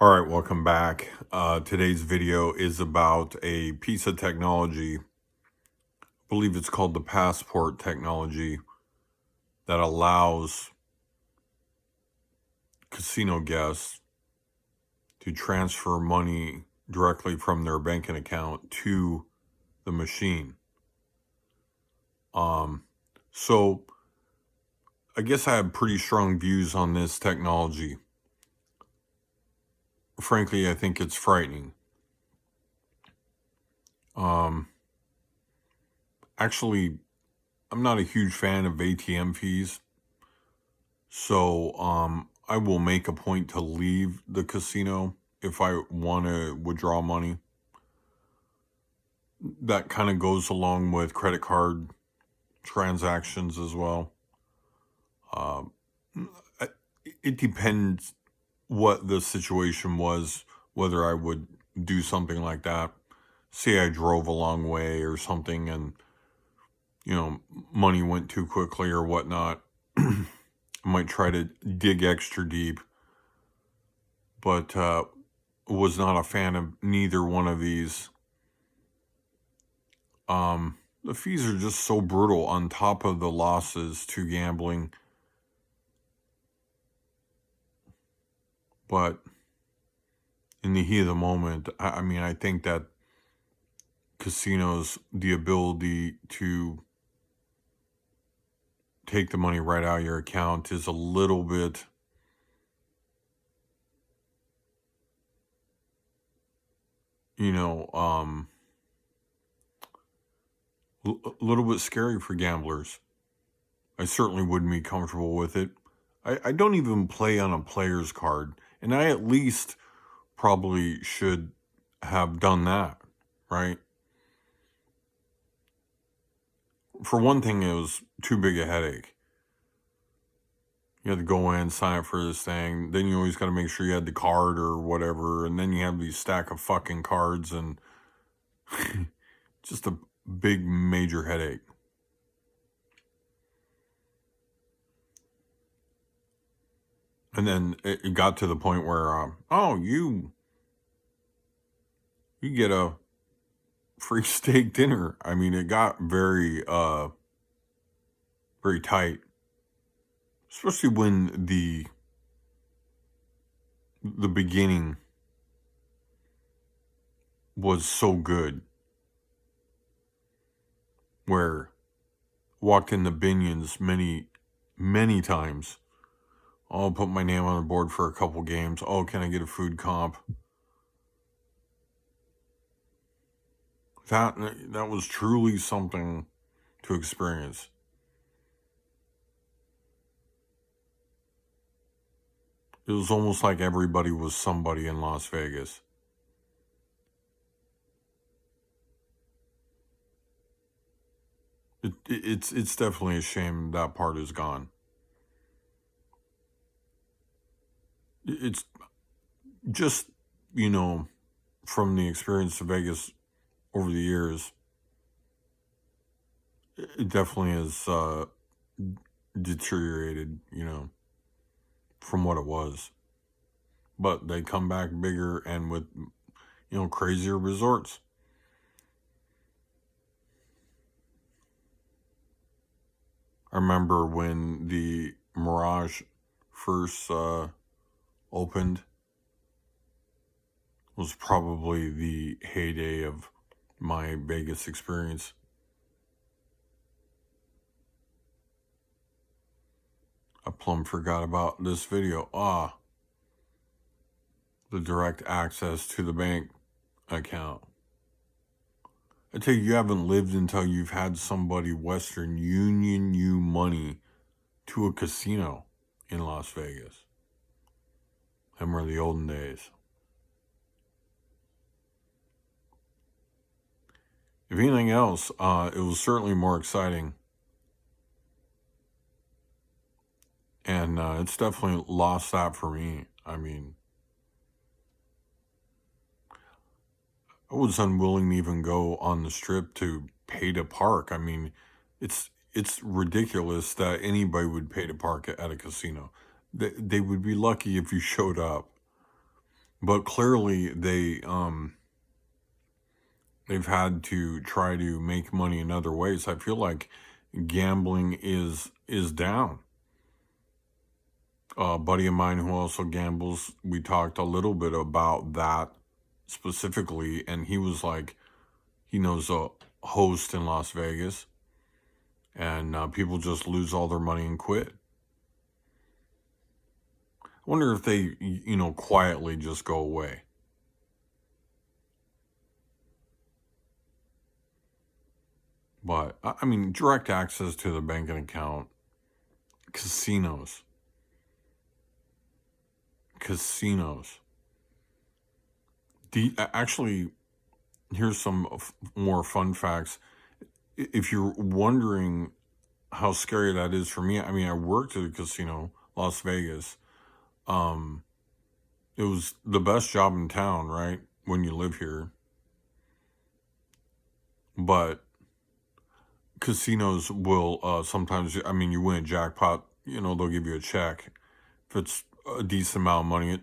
All right, welcome back. Today's video is about a piece of technology. I believe it's called the passport technology that allows casino guests to transfer money directly from their banking account to the machine. So I guess I have pretty strong views on this technology. Frankly, I think it's frightening. Actually, I'm not a huge fan of ATM fees. So I will make a point to leave the casino if I want to withdraw money. That kind of goes along with credit card transactions as well. It depends what the situation was, whether I would do something like that. Say I drove a long way or something and, money went too quickly or whatnot. I might try to dig extra deep, but was not a fan of neither one of these. The fees are just so brutal on top of the losses to gambling. But in the heat of the moment, I mean, I think that casinos, the ability to take the money right out of your account is a little bit, a little bit scary for gamblers. I certainly wouldn't be comfortable with it. I don't even play on a player's card, and I at least probably should have done that, right? For one thing, it was too big a headache. You had to go in, sign up for this thing. Then you always got to make sure you had the card or whatever. And then you have these stack of fucking cards and just a big major headache. And then it got to the point where, you get a free steak dinner. I mean, it got very, very tight, especially when the beginning was so good, where walked in the Binions many times. I'll put my name on the board for a couple games. Oh, can I get a food comp? That was truly something to experience. It was almost like everybody was somebody in Las Vegas. It's definitely a shame that part is gone. It's just, from the experience of Vegas over the years, it definitely has deteriorated, from what it was. But they come back bigger and with, crazier resorts. I remember when the Mirage first opened, was probably the heyday of my Vegas experience. I plumb forgot about this video. The direct access to the bank account. I tell you, you haven't lived until you've had somebody Western Union you money to a casino in Las Vegas. Them were the olden days. If anything else, it was certainly more exciting. And it's definitely lost that for me. I mean, I was unwilling to even go on the strip to pay to park. I mean, it's ridiculous that anybody would pay to park at a casino. They would be lucky if you showed up. But clearly they've had to try to make money in other ways. I feel like gambling is down. A buddy of mine who also gambles, we talked a little bit about that specifically, and he was like, he knows a host in Las Vegas, and people just lose all their money and quit. I wonder if they, quietly just go away. But I mean, direct access to the banking account, casinos, casinos. Actually, here's some more fun facts. If you're wondering how scary that is for me, I mean, I worked at a casino, Las Vegas. Um, it was the best job in town, right? When you live here. But casinos will sometimes, I mean, you win a jackpot, they'll give you a check. If it's a decent amount of money, it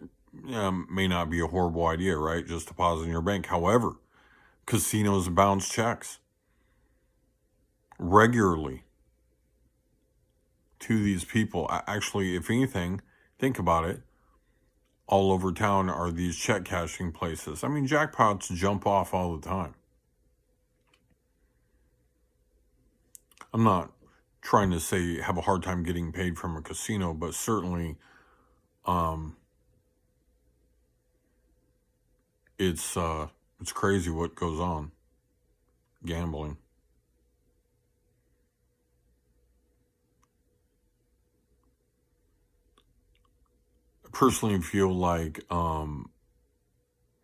may not be a horrible idea, right? Just deposit in your bank. However, casinos bounce checks regularly to these people. Actually, if anything, think about it. All over town are these check cashing places. I mean, jackpots jump off all the time. I'm not trying to say have a hard time getting paid from a casino, but certainly it's crazy what goes on gambling. I personally feel like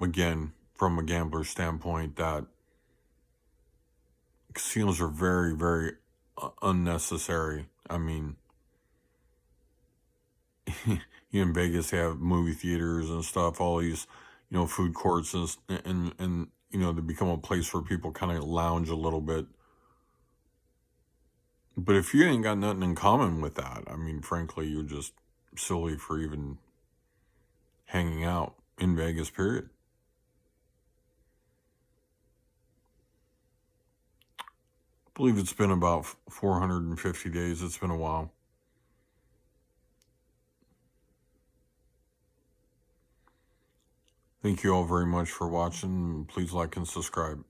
again, from a gambler standpoint, that casinos are very, very unnecessary. I mean, in Vegas, they have movie theaters and stuff, all these, food courts and they become a place where people kind of lounge a little bit. But if you ain't got nothing in common with that, I mean, frankly, you're just silly for even hanging out in Vegas, period. I believe it's been about 450 days. It's been a while. Thank you all very much for watching. Please like and subscribe.